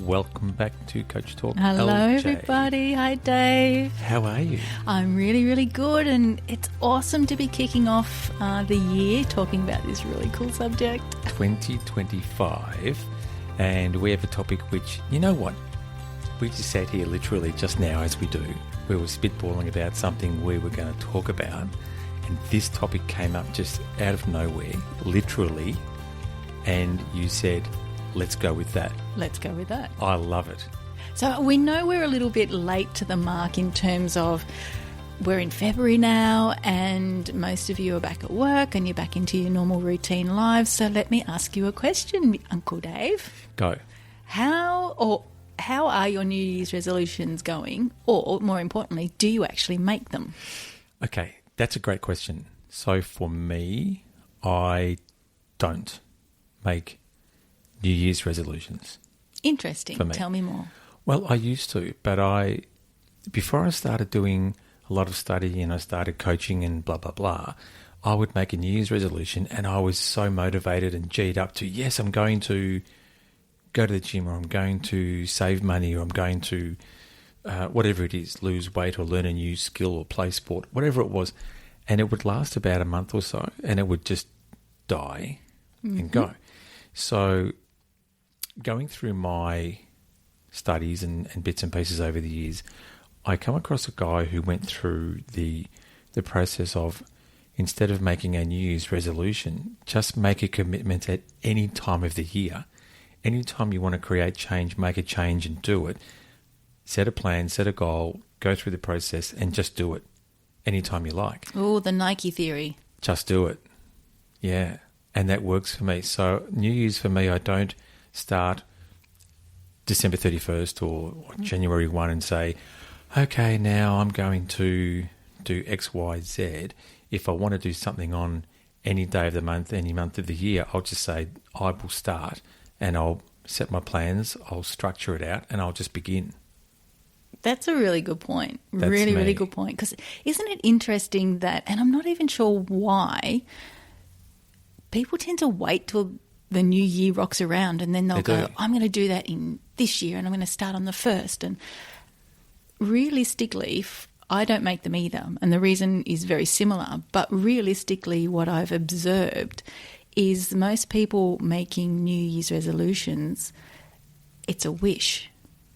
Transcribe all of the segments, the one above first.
welcome back to Coach Talk. Hello, LJ. everybody. Hi, Dave. How are you? I'm really, really good, and it's awesome to be kicking off the year talking about this really cool subject. 2025, and we have a topic which, you know what? We just sat here literally just now, as we do. We were spitballing about something we were going to talk about, and this topic came up just out of nowhere, literally, and you said, let's go with that. Let's go with that. I love it. So we know we're a little bit late to the mark in terms of we're in February now and most of you are back at work and you're back into your normal routine lives. So let me ask you a question, Uncle Dave. Go. How are your New Year's resolutions going? Or more importantly, do you actually make them? Okay, that's a great question. So for me, I don't make New Year's resolutions. Interesting. For me. Tell me more. Well, I used to, but before I started doing a lot of study and I started coaching and blah, blah, blah, I would make a New Year's resolution and I was so motivated and G'd up to, yes, I'm going to go to the gym, or I'm going to save money, or I'm going to, whatever it is, lose weight or learn a new skill or play sport, whatever it was. And it would last about a month or so and it would just die and go. So going through my studies and bits and pieces over the years, I come across a guy who went through the process of, instead of making a New Year's resolution, just make a commitment at any time of the year. Anytime you want to create change, make a change and do it. Set a plan, set a goal, go through the process and just do it anytime you like. Oh, the Nike theory. Just do it. Yeah. And that works for me. So New Year's for me, I don't start December 31st or January 1 and say, okay, now I'm going to do X, Y, Z. If I want to do something on any day of the month, any month of the year, I'll just say I will start and I'll set my plans, I'll structure it out and I'll just begin. That's a really good point. That's really, me. really good point. Because isn't it interesting that, and I'm not even sure why, people tend to wait till the new year rocks around and then they'll go, I'm going to do that in this year and I'm going to start on the 1st. And realistically, I don't make them either. And the reason is very similar. But realistically, what I've observed is most people making New Year's resolutions, it's a wish.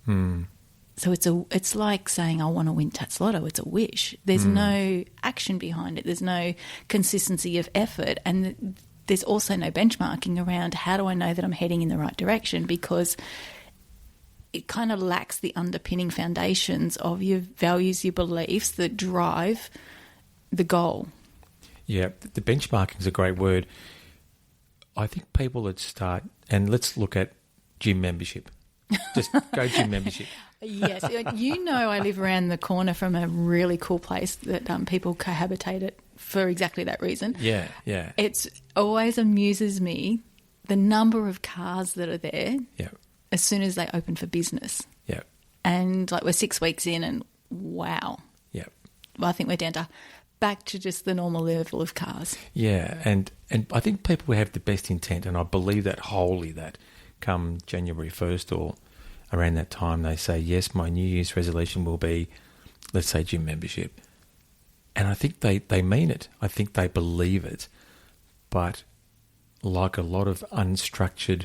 So it's like saying, I want to win Tats Lotto. It's a wish. There's no action behind it. There's no consistency of effort. And there's also no benchmarking around how do I know that I'm heading in the right direction, because it kind of lacks the underpinning foundations of your values, your beliefs that drive the goal. Yeah, the benchmarking is a great word. I think people that start, and let's look at gym membership. Just go gym membership. Yes. You know, I live around the corner from a really cool place that people cohabitate at for exactly that reason. Yeah, yeah. It's always amuses me the number of cars that are there as soon as they open for business. Yeah. And like we're 6 weeks in and wow. Yeah. Well, I think we're down to back to just the normal level of cars. Yeah, and I think people have the best intent, and I believe that wholly, that come January 1st or around that time they say, yes, my New Year's resolution will be, let's say, gym membership. And I think they mean it. I think they believe it. But like a lot of unstructured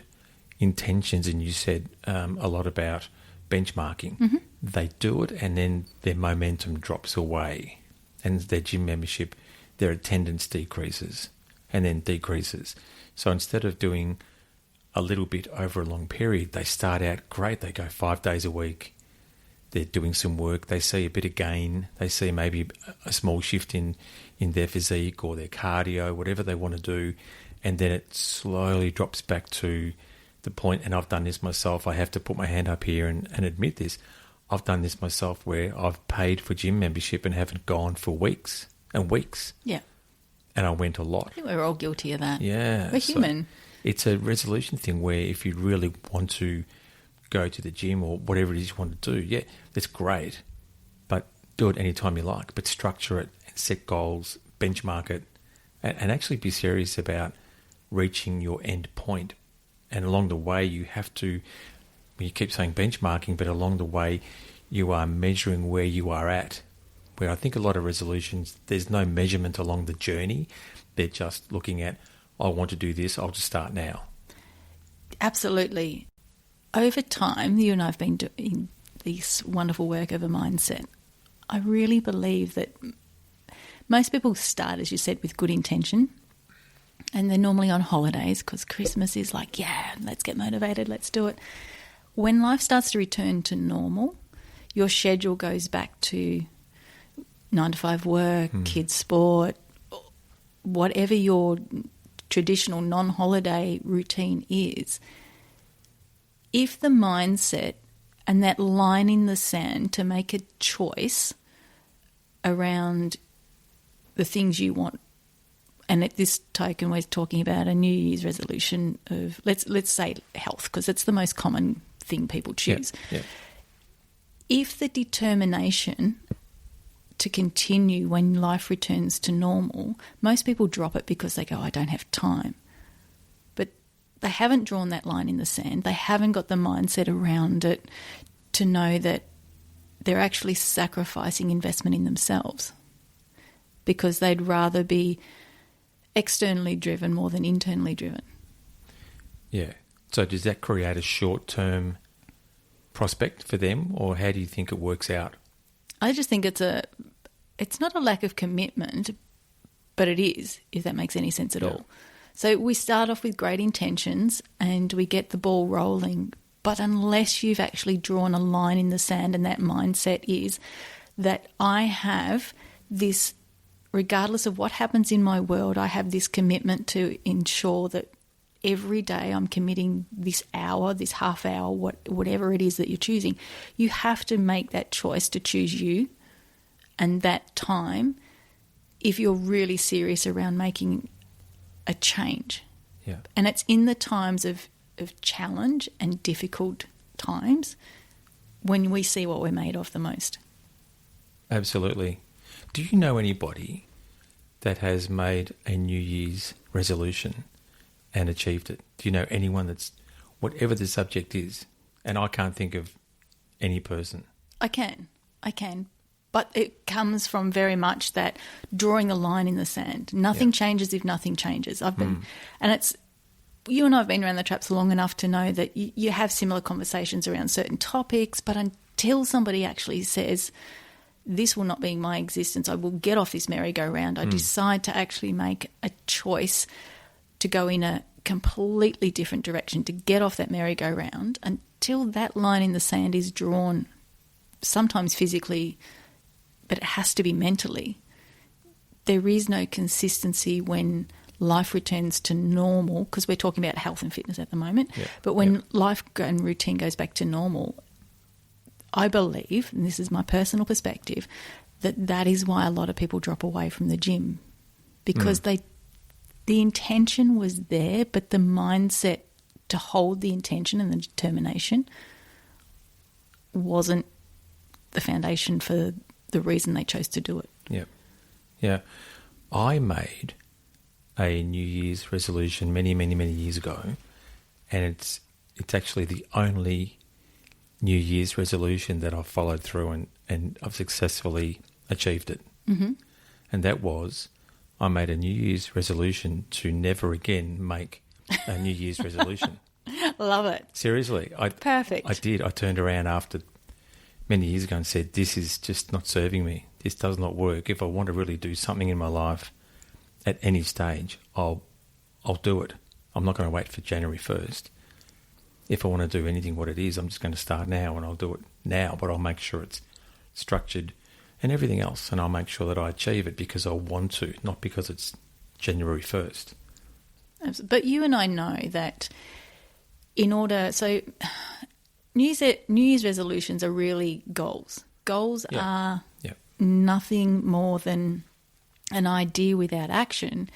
intentions, and you said a lot about benchmarking, they do it and then their momentum drops away. And their gym membership, their attendance decreases and then decreases. So instead of doing a little bit over a long period, they start out great. They go 5 days a week. They're doing some work. They see a bit of gain. They see maybe a small shift in their physique or their cardio, whatever they want to do. And then it slowly drops back to the point, and I've done this myself. I have to put my hand up here and admit this. I've done this myself where I've paid for gym membership and haven't gone for weeks and weeks. Yeah. And I went a lot. I think we're all guilty of that. Yeah. We're human. It's a resolution thing where if you really want to go to the gym or whatever it is you want to do, yeah, that's great. But do it anytime you like. But structure it and set goals, benchmark it, and actually be serious about reaching your end point. And along the way, you have to you keep saying benchmarking, but along the way you are measuring where you are at. Where I think a lot of resolutions, there's no measurement along the journey. They're just looking at, I want to do this, I'll just start now. Absolutely. Over time, you and I have been doing this wonderful work of a mindset. I really believe that most people start, as you said, with good intention, and they're normally on holidays because Christmas is like, yeah, let's get motivated, let's do it. When life starts to return to normal, your schedule goes back to 9 to 5 work, kids' sport, whatever your traditional non-holiday routine is. If the mindset and that line in the sand to make a choice around the things you want, and at this token we're talking about a New Year's resolution of, let's say health, because it's the most common thing people choose. Yeah. If the determination to continue when life returns to normal, most people drop it because they go, I don't have time. But they haven't drawn that line in the sand. They haven't got the mindset around it to know that they're actually sacrificing investment in themselves because they'd rather be externally driven more than internally driven. Yeah. So does that create a short-term prospect for them, or how do you think it works out? I just think it's not a lack of commitment, but it is, if that makes any sense at all. So we start off with great intentions and we get the ball rolling, but unless you've actually drawn a line in the sand, and that mindset is that I have this, regardless of what happens in my world, I have this commitment to ensure that every day I'm committing this hour, this half hour, whatever it is that you're choosing. You have to make that choice to choose you and that time if you're really serious around making a change. Yeah. And it's in the times of challenge and difficult times when we see what we're made of the most. Absolutely. Do you know anybody that has made a New Year's resolution and achieved it? Do you know anyone that's, whatever the subject is, and I can't think of any person? I can. But it comes from very much that drawing the line in the sand. Nothing changes if nothing changes. And it's, you and I have been around the traps long enough to know that you have similar conversations around certain topics, but until somebody actually says, this will not be my existence, I will get off this merry-go-round, I decide to actually make a choice to go in a completely different direction, to get off that merry-go-round, until that line in the sand is drawn, sometimes physically, but it has to be mentally. There is no consistency when life returns to normal, because we're talking about health and fitness at the moment, but when life and routine goes back to normal, I believe, and this is my personal perspective, that is why a lot of people drop away from the gym, because the intention was there, but the mindset to hold the intention and the determination wasn't the foundation for the reason they chose to do it. Yeah. I made a New Year's resolution many, many, many years ago, and it's actually the only New Year's resolution that I've followed through and I've successfully achieved it. Mm-hmm. And that was, I made a New Year's resolution to never again make a New Year's resolution. Love it. Seriously. Perfect. I did. I turned around after many years ago and said, this is just not serving me. This does not work. If I want to really do something in my life at any stage, I'll do it. I'm not going to wait for January 1st. If I want to do anything what it is, I'm just going to start now, and I'll do it now, but I'll make sure it's structured and everything else, and I'll make sure that I achieve it because I want to, not because it's January 1st. But you and I know that so New Year's resolutions are really goals. Goals are nothing more than an idea without action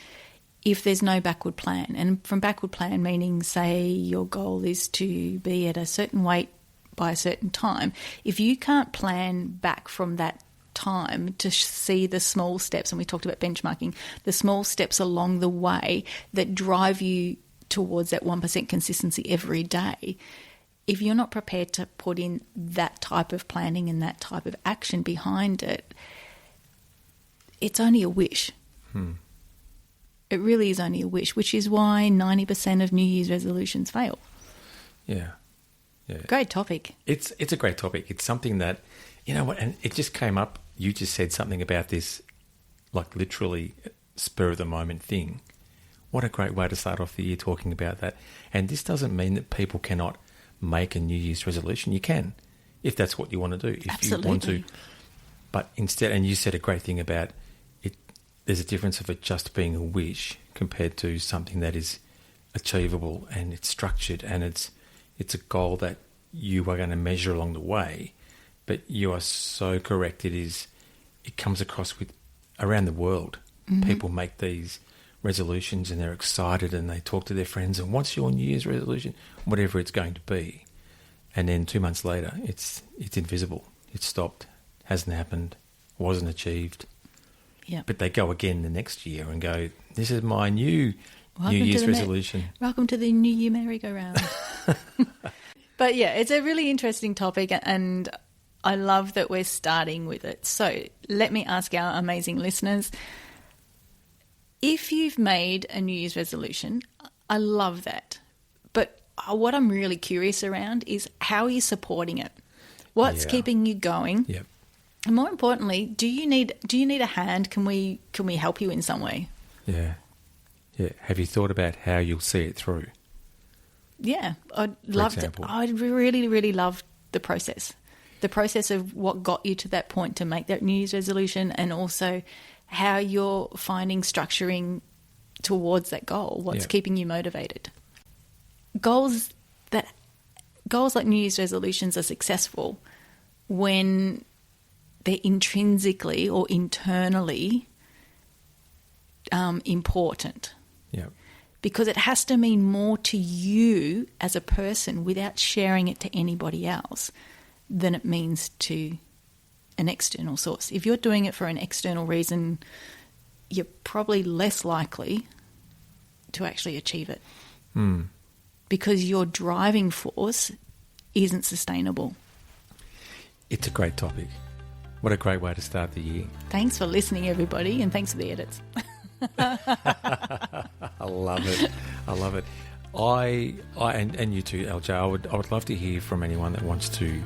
if there's no backward plan. And from backward plan meaning, say your goal is to be at a certain weight by a certain time. If you can't plan back from that time to see the small steps, and we talked about benchmarking, the small steps along the way that drive you towards that 1% consistency every day, if you're not prepared to put in that type of planning and that type of action behind it, it's only a wish. It really is only a wish, which is why 90% of New Year's resolutions fail. Yeah. Great topic. It's a great topic. It's something that, you know what, and it just came up. You just said something about this, like literally spur of the moment thing. What a great way to start off the year talking about that. And this doesn't mean that people cannot make a New Year's resolution. You can, if that's what you want to do. If Absolutely. you want to. But instead, and you said a great thing about it, there's a difference of it just being a wish compared to something that is achievable and it's structured and it's a goal that you are going to measure along the way. But you are so correct. It comes across with around the world. People make these resolutions and they're excited and they talk to their friends and what's your New Year's resolution? Whatever it's going to be. And then 2 months later, it's invisible. It's stopped, hasn't happened, wasn't achieved. Yeah. But they go again the next year and go, this is my New Year's resolution. Welcome to the New Year merry-go-round. But yeah, it's a really interesting topic and I love that we're starting with it. So let me ask our amazing listeners, if you've made a New Year's resolution, I love that. But what I'm really curious around is how are you supporting it? What's keeping you going? Yep. And more importantly, do you need a hand? Can we help you in some way? Yeah. Have you thought about how you'll see it through? Yeah, I'd really, really love the process of what got you to that point to make that New Year's resolution, and also how you're finding structuring towards that goal. What's keeping you motivated? Goals like New Year's resolutions are successful when they're intrinsically or internally important. Yeah. Because it has to mean more to you as a person without sharing it to anybody else than it means to an external source. If you're doing it for an external reason, you're probably less likely to actually achieve it. Because your driving force isn't sustainable. It's a great topic. What a great way to start the year. Thanks for listening, everybody, and thanks for the edits. I love it. And you too, LJ. I would love to hear from anyone that wants to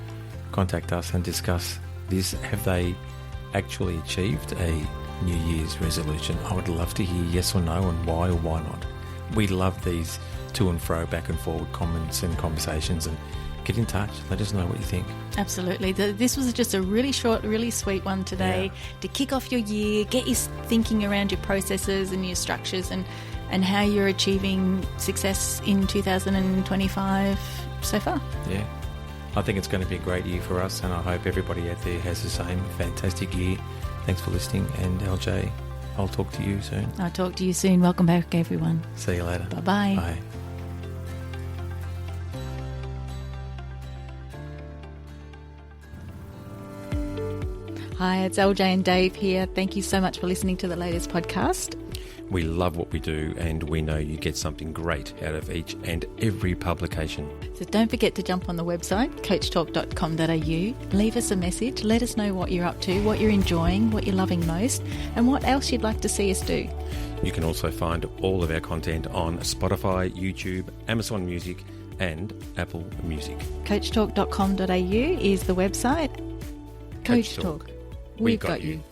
contact us and discuss this. Have they actually achieved a New Year's resolution? I would love to hear yes or no and why or why not. We love these to and fro, back and forward comments and conversations, and get in touch. Let us know what you think. Absolutely. This was just a really short, really sweet one today to kick off your year, get you thinking around your processes and your structures and how you're achieving success in 2025 so far. Yeah. I think it's going to be a great year for us, and I hope everybody out there has the same fantastic year. Thanks for listening, and LJ, I'll talk to you soon. I'll talk to you soon. Welcome back, everyone. See you later. Bye-bye. Bye. Hi, it's LJ and Dave here. Thank you so much for listening to the latest podcast. We love what we do, and we know you get something great out of each and every publication. So don't forget to jump on the website, coachtalk.com.au. Leave us a message. Let us know what you're up to, what you're enjoying, what you're loving most, and what else you'd like to see us do. You can also find all of our content on Spotify, YouTube, Amazon Music, and Apple Music. Coachtalk.com.au is the website. Coach Talk. We've got you.